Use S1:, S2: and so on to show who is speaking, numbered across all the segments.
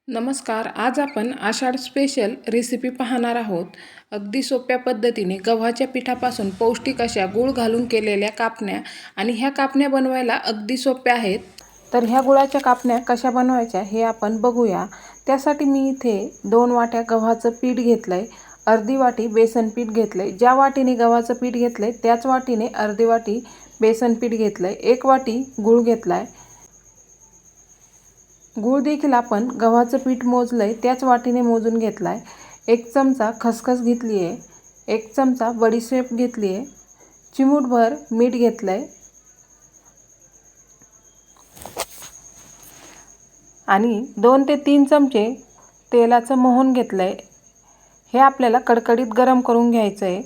S1: नमस्कार. आज आपण आषाढ स्पेशल रेसिपी पाहणार आहोत. अगदी सोप्या पद्धतीने गव्हाच्या पिठापासून पौष्टिक अशा गूळ घालून केलेल्या कापण्या आणि ह्या कापण्या बनवायला अगदी सोप्या आहेत. तर ह्या गुळाच्या कापण्या कशा बनवायच्या हे आपण बघूया. त्यासाठी मी इथे 2 वाट्या गव्हाचं पीठ घेतलंय, अर्धी वाटी बेसन पीठ घेतलंय. ज्या वाटीने गव्हाचं पीठ घेतलंय त्याच वाटीने अर्धी वाटी बेसन पीठ घेतलंय. 1 वाटी गूळ घेतलाय. गूळ देखील आपण गव्हाचं पीठ मोजलंय त्याच वाटीने मोजून घेतलाय. 1 चमचा खसखस घेतली आहे, 1 चमचा बडीशेप घेतली आहे, चिमूटभर मीठ घेतलंय आणि 2 ते 3 चमचे तेलाचं मोहन घेतलंय. हे आपल्याला कडकडीत गरम करून घ्यायचं आहे.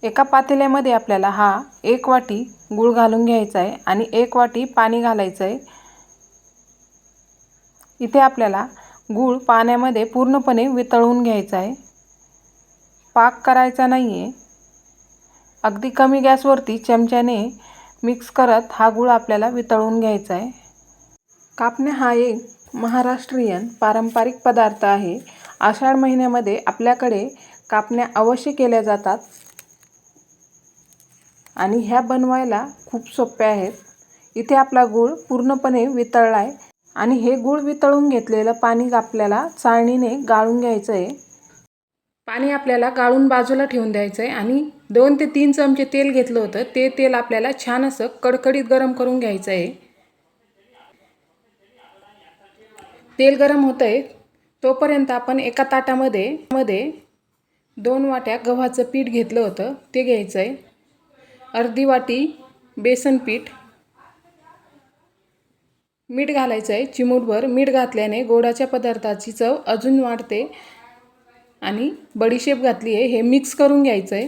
S1: एका पातेल्यामध्ये आपल्याला 1 वाटी गूळ घालून घ्यायचा आहे आणि 1 वाटी पाणी घालायचं आहे. इथे आपल्याला गूळ पाण्यामध्ये पूर्णपणे वितळवून घ्यायचा आहे. पाक करायचा नाही आहे. अगदी कमी गॅसवरती चमच्याने मिक्स करत हा गूळ आपल्याला वितळवून घ्यायचा आहे. कापण्या हा एक महाराष्ट्रीयन पारंपरिक पदार्थ आहे. आषाढ महिन्यामध्ये आपल्याकडे कापण्या अवश्य केल्या जातात आणि ह्या बनवायला खूप सोप्या आहेत. इथे आपला गूळ पूर्णपणे वितळला आहे आणि हे गूळ वितळून घेतलेलं पाणी आपल्याला चाळणीने गाळून घ्यायचं आहे. पाणी आपल्याला गाळून बाजूला ठेवून द्यायचं आहे आणि 2 ते 3 चमचे तेल घेतलं होतं ते तेल आपल्याला छान असं कडकडीत गरम करून घ्यायचं आहे. तेल गरम होतंय तोपर्यंत आपण एका ताटामध्ये 2 वाट्या गव्हाचं पीठ घेतलं होतं ते घ्यायचं आहे. अर्धी वाटी बेसन पीठ, मीठ घालायचं आहे चिमूटभर. मीठ घातल्याने गोडाच्या पदार्थाची चव अजून वाढते आणि बडीशेप घातली आहे. हे मिक्स करून घ्यायचं आहे.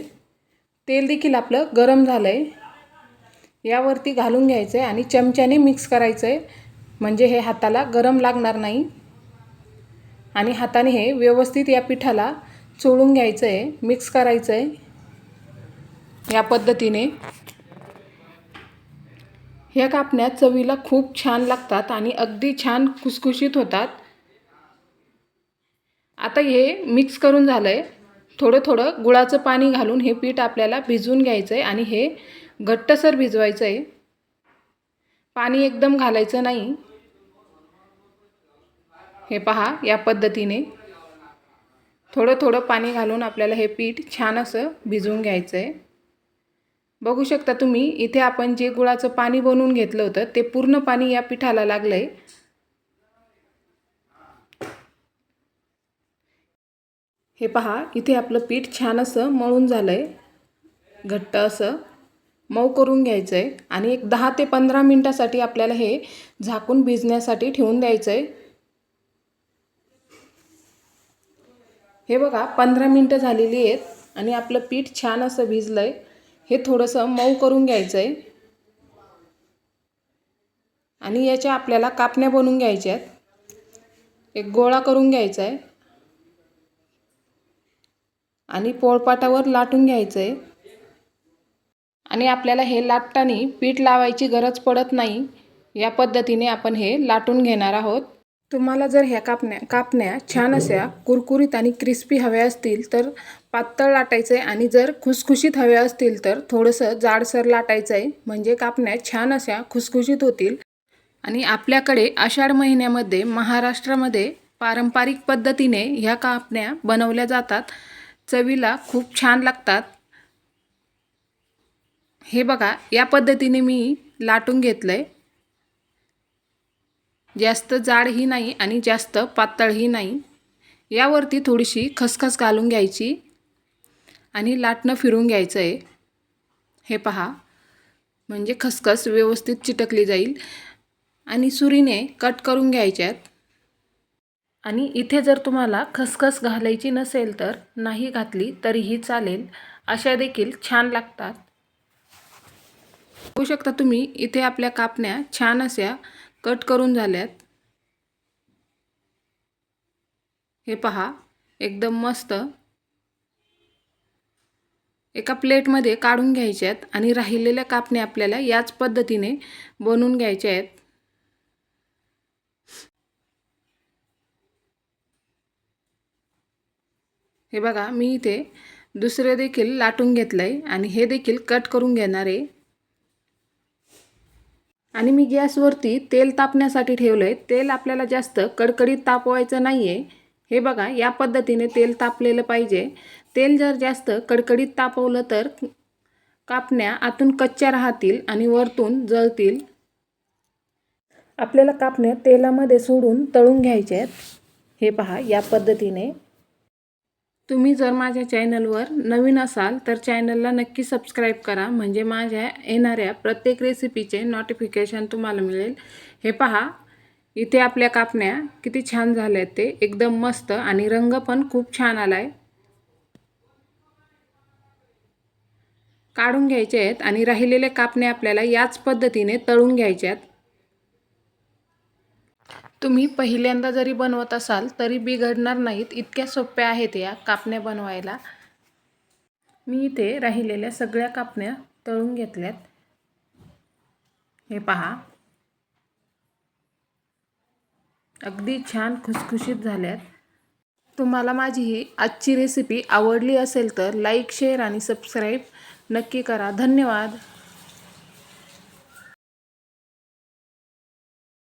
S1: तेल देखील आपलं गरम झालं आहे. यावरती घालून घ्यायचं आहे आणि चमच्याने मिक्स करायचं आहे म्हणजे हे हाताला गरम लागणार नाही आणि हाताने हे व्यवस्थित या पिठाला चोळून घ्यायचं आहे, मिक्स करायचं आहे. या पद्धतीने ह्या कापण्या चवीला खूप छान लागतात आणि अगदी छान खुसखुशीत होतात. आता हे मिक्स करून झालं आहे. थोडं गुळाचं पाणी घालून हे पीठ आपल्याला भिजवून घ्यायचं आहे आणि हे घट्टसर भिजवायचं आहे. पाणी एकदम घालायचं नाही. हे पहा या पद्धतीने थोडं पाणी घालून आपल्याला हे पीठ छान असं भिजवून घ्यायचं आहे. बघू शकता तुम्ही इथे आपण जे गुळाचं पाणी बनवून घेतलं होतं ते पूर्ण पाणी या पिठाला लागलंय. हे पहा इथे आपलं पीठ छान असं मळून झालंय. घट्ट असं मऊ करून घ्यायचं आहे आणि एक 10 ते 15 मिनिटासाठी आपल्याला हे झाकून भिजण्यासाठी ठेवून द्यायचं आहे. हे बघा 15 मिनिटं झालेली आहेत आणि आपलं पीठ छान असं भिजलं आहे. हे थोडंसं मऊ करून घ्यायचं आहे आणि याच्या आपल्याला कापण्या बनवून घ्यायच्या आहेत. एक गोळा करून घ्यायचा आहे आणि पोळपाटावर लाटून घ्यायचं आहे आणि आपल्याला हे लाटताना पीठ लावायची गरज पडत नाही. या पद्धतीने आपण हे लाटून घेणार आहोत. तुम्हाला जर ह्या कापण्या छान अशा कुरकुरीत आणि क्रिस्पी हव्या असतील तर पातळ लाटायचं आहे आणि जर खुसखुशीत हव्या असतील तर थोडंसं जाडसर लाटायचं आहे म्हणजे कापण्या छान अशा खुसखुशीत होतील. आणि आपल्याकडे आषाढ महिन्यामध्ये महाराष्ट्रामध्ये पारंपरिक पद्धतीने ह्या कापण्या बनवल्या जातात. चवीला खूप छान लागतात. हे बघा या पद्धतीने मी लाटून घेतलंय. जास्त जाडही नाही आणि जास्त पातळही नाही. यावरती थोडीशी खसखस घालून घ्यायची आणि लाटणं फिरून घ्यायचं आहे. हे पहा म्हणजे खसखस व्यवस्थित चिटकली जाईल आणि सुरीने कट करून घ्यायच्यात. आणि इथे जर तुम्हाला खसखस घालायची नसेल तर नाही घातली तरीही चालेल. अशा देखील छान लागतात. बघू शकता तुम्ही इथे आपल्या कापण्या छान अशा कट करून झाल्यात. हे पहा एकदम मस्त एका प्लेटमध्ये काढून घ्यायच्यात आणि राहिलेल्या कापण्या आपल्याला याच पद्धतीने बनवून घ्यायच्या आहेत. हे बघा, मी इथे दुसरे देखील लाटून घेतलं आहे आणि हे देखील कट करून घेणार आहे. आणि मी गॅसवरती तेल तापण्यासाठी ठेवलं आहे. तेल आपल्याला जास्त कडकडीत तापवायचं नाही आहे. हे बघा, या पद्धतीने तेल तापलेलं पाहिजे. तेल जर जास्त कडकडीत तापवलं तर कापण्या आतून कच्च्या राहतील आणि वरतून जळतील. आपल्याला कापण्या तेलामध्ये सोडून तळून घ्यायच्या आहेत. हे पहा, या पद्धतीने. तुम्ही जर माझ्या चॅनलवर नवीन असाल तर चॅनलला नक्की सबस्क्राईब करा, म्हणजे माझ्या येणाऱ्या प्रत्येक रेसिपीचे नोटिफिकेशन तुम्हाला मिळेल. हे पहा, इथे आपल्या कापण्या किती छान झाल्या आहेत, ते एकदम मस्त आणि रंग पण खूप छान आला आहे. काढून घ्यायचे आहेत आणि राहिलेले कापण्या आपल्याला याच पद्धतीने तळून घ्यायचे आहेत. तुम्ही पहिल्यांदा जरी बनवत असाल तरी बिघडणार नाहीत, इतक्या सोप्या आहेत या कापण्या बनवायला. मी इथे राहिलेल्या सगळ्या कापण्या तळून घेतल्यात. हे पहा, अगदी छान खुसखुशीत झाल्यात. तुम्हाला माझी ही आजची रेसिपी आवडली असेल तर लाईक, शेअर आणि सबस्क्राईब नक्की करा. धन्यवाद.